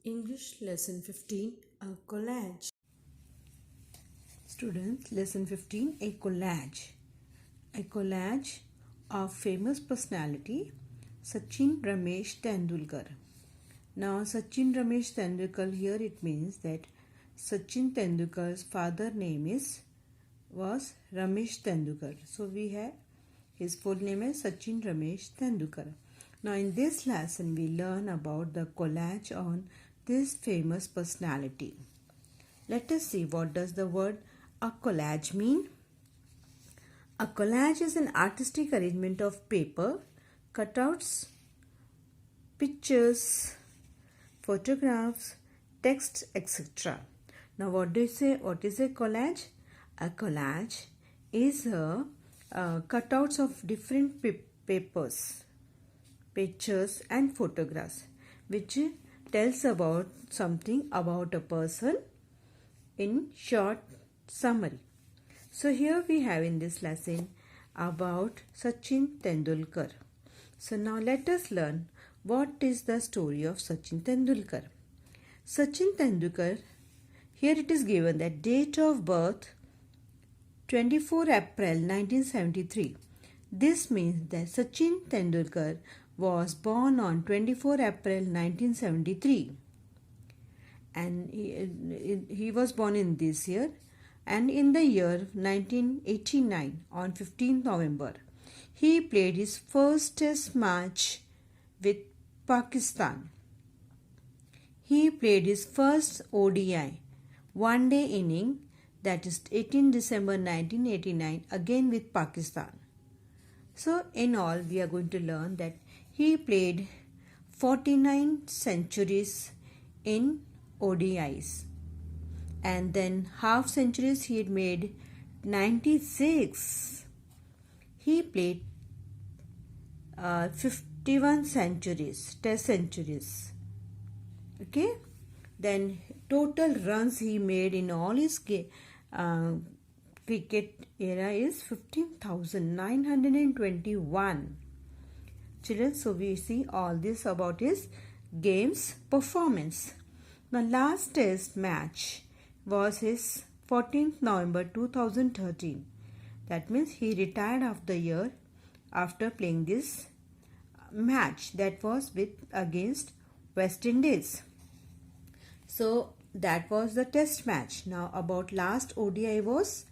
English lesson 15, a collage. Students, lesson 15, a collage. A collage of famous personality Sachin Ramesh Tendulkar. Now Sachin Ramesh Tendulkar, here it means that Sachin Tendulkar's father name was Ramesh Tendulkar. So we have his full name is Sachin Ramesh Tendulkar. Now in this lesson we learn about the collage on this famous personality. Let us see what does the word a collage mean. A collage is an artistic arrangement of paper, cutouts, pictures, photographs, text, etc. Now what do you say? What is a collage? A collage is cutouts of different papers, pictures and photographs which tells about something about a person in short summary. So here we have in this lesson about Sachin Tendulkar. So now let us learn what is the story of Sachin Tendulkar. Sachin Tendulkar, here it is given that date of birth 24 April 1973. This means that Sachin Tendulkar was born on 24 April 1973 and he was born in this year, and in the year 1989 on 15th November he played his first test match with Pakistan. He played his first ODI one day inning, that is 18 December 1989, again with Pakistan. So in all we are going to learn that he played 49 centuries in ODIs, and then half centuries he had made 96. He played 51 centuries, test centuries. Okay, then total runs he made in all his cricket era is 15,921. Children, so we see all this about his games performance. The last test match was his 14th November 2013. That means he retired after the year after playing this match, that was with against West Indies. So that was the test match. Now about last ODI was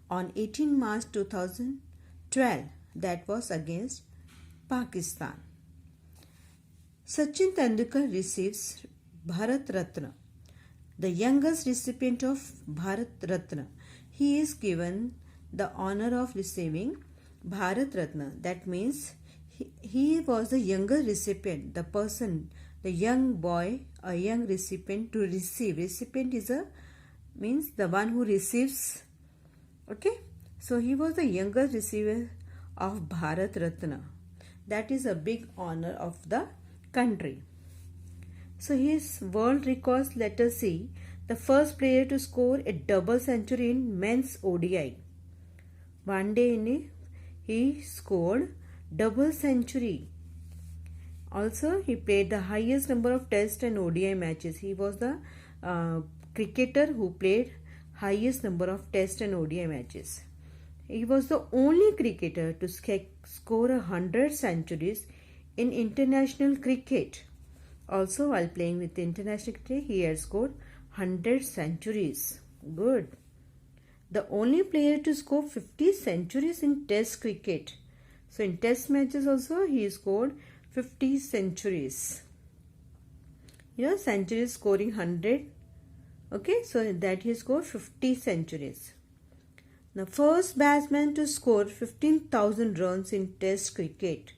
on 18 March 2012. That was against Pakistan. Sachin Tendulkar receives Bharat Ratna, the youngest recipient of Bharat Ratna. He is given the honor of receiving Bharat Ratna. That means he was the younger recipient, the person, the young boy, a young recipient to receive. Recipient is means the one who receives. Okay, so he was the younger receiver of Bharat Ratna. That is a big honor of the country. So his world records, let us see. The first player to score a double century in men's ODI. One day he scored double century. Also he played the highest number of test and ODI matches. He was the cricketer who played highest number of test and ODI matches. He was the only cricketer to score 100 centuries in international cricket. Also, while playing with the international cricket, he had scored 100 centuries. Good. The only player to score 50 centuries in test cricket. So, in test matches also, he scored 50 centuries. Centuries scoring 100. Okay, so that he scored 50 centuries. The first batsman to score 15,000 runs in test cricket.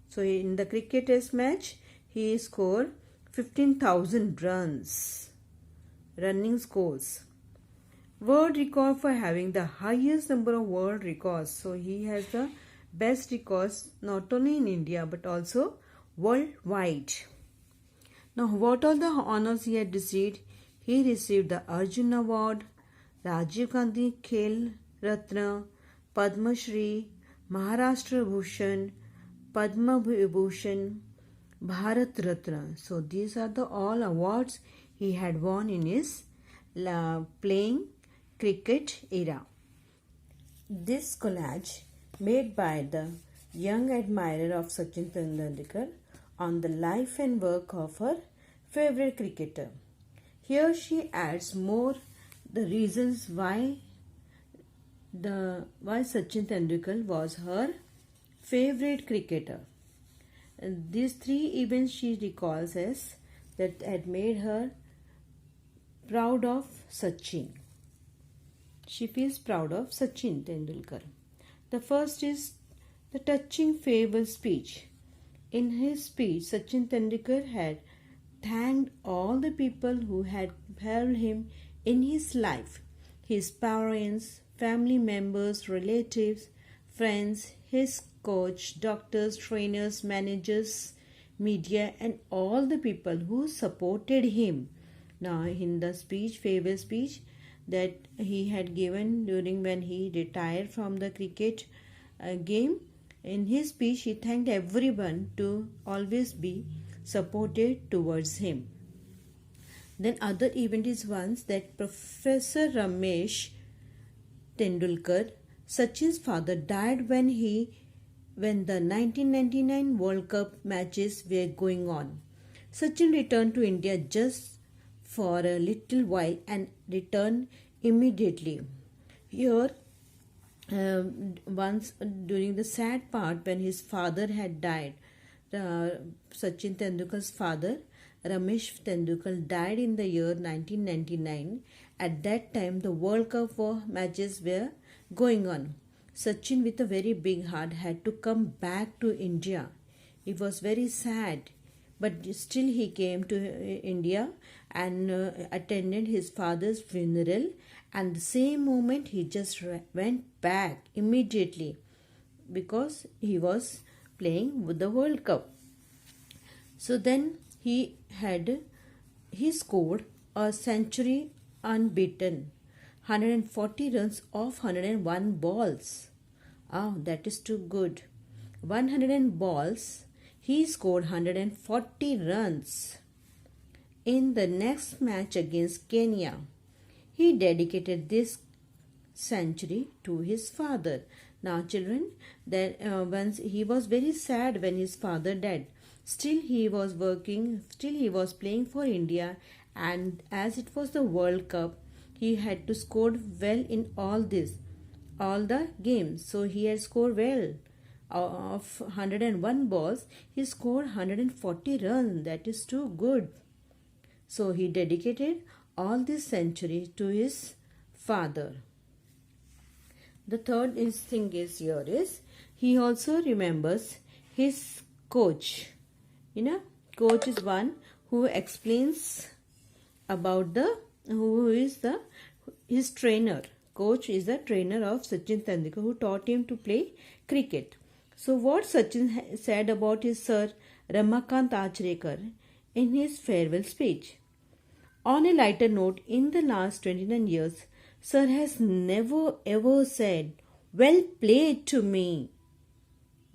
So, in the cricket test match, he scored 15,000 runs, running scores. World record for having the highest number of world records. So he has the best records not only in India but also worldwide. Now what all the honors he had received? He received the Arjun Award, Rajiv Gandhi Khel Ratna, Padma Shri, Maharashtra Bhushan, Padma Vibhushan, Bharat Ratna. So these are the all awards he had won in his playing cricket era. This collage made by the young admirer of Sachin Tendulkar on the life and work of her favorite cricketer. Here she adds more the reasons why Sachin Tendulkar was her favorite cricketer. And these three events she recalls as that had made her proud of Sachin. She feels proud of Sachin Tendulkar. The first is the touching farewell speech. In his speech, Sachin Tendulkar had thanked all the people who had helped him in his life, his parents, family members, relatives, friends, his coach, doctors, trainers, managers, media, and all the people who supported him. Now, in the speech, farewell speech that he had given during when he retired from the cricket game, in his speech, he thanked everyone to always be supported towards him. Then other event is once that Professor Ramesh Tendulkar, Sachin's father, died when the 1999 World Cup matches were going on. Sachin returned to India just for a little while and returned immediately. Here, once during the sad part when his father had died, Sachin Tendulkar's father, Ramesh Tendulkar, died in the year 1999. At that time, the World Cup matches were going on. Sachin, with a very big heart, had to come back to India. It was very sad, but still he came to India and attended his father's funeral. And the same moment he just went back immediately because he was playing with the World Cup. So then he scored a century unbeaten, 140 runs off 101 balls. Oh, that is too good. 100 balls, he scored 140 runs. In the next match against Kenya, he dedicated this century to his father. Now, children, that once he was very sad when his father died. Still, he was working. Still, he was playing for India, and as it was the World Cup, he had to score well in all the games. So he had scored well. Of 101 balls, he scored 140 runs. That is too good. So he dedicated all this century to his father. The third thing is here is he also remembers his coach. Coach is one who explains about his trainer. Coach is the trainer of Sachin Tendulkar who taught him to play cricket. So what Sachin said about his sir Ramakant Achrekar in his farewell speech. On a lighter note, in the last 29 years, Sir has never ever said, "Well played" to me,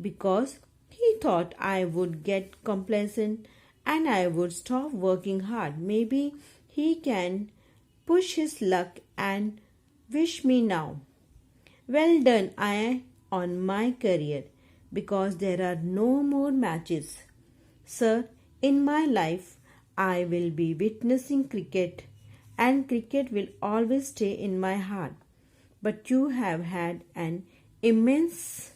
because he thought I would get complacent and I would stop working hard. Maybe he can push his luck and wish me now well done on my career, because there are no more matches. Sir, in my life, I will be witnessing cricket, and cricket will always stay in my heart. But you have had an immense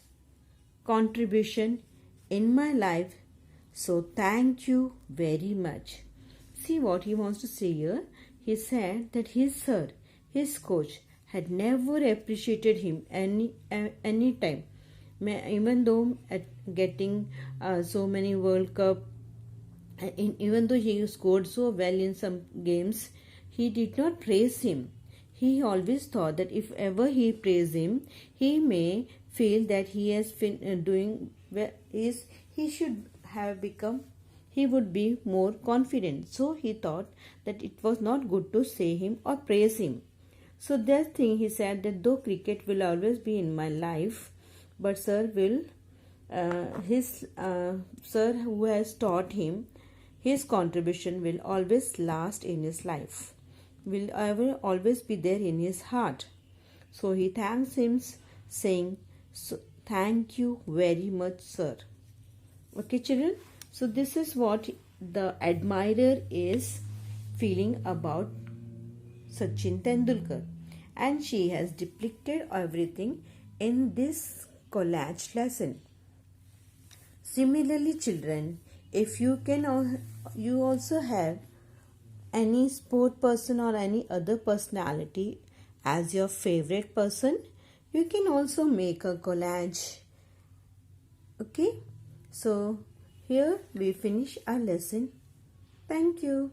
contribution in my life, so thank you very much. See what he wants to say here. He said that his sir, his coach, had never appreciated him any time. Even though at getting so many World Cup, even though he scored so well in some games, he did not praise him. He always thought that if ever he praised him, he may feel that he has been doing well. He should have become. He would be more confident. So he thought that it was not good to say him or praise him. So that thing he said that though cricket will always be in my life, but sir will his sir who has taught him, his contribution will always last in his life, will ever always be there in his heart. So he thanks him, saying, thank you very much, sir. Okay, children. So this is what the admirer is feeling about Sachin Tendulkar, and she has depicted everything in this collage lesson. Similarly, children, if you also have any sport person or any other personality as your favorite person, you can also make a collage. Okay, so here we finish our lesson. Thank you.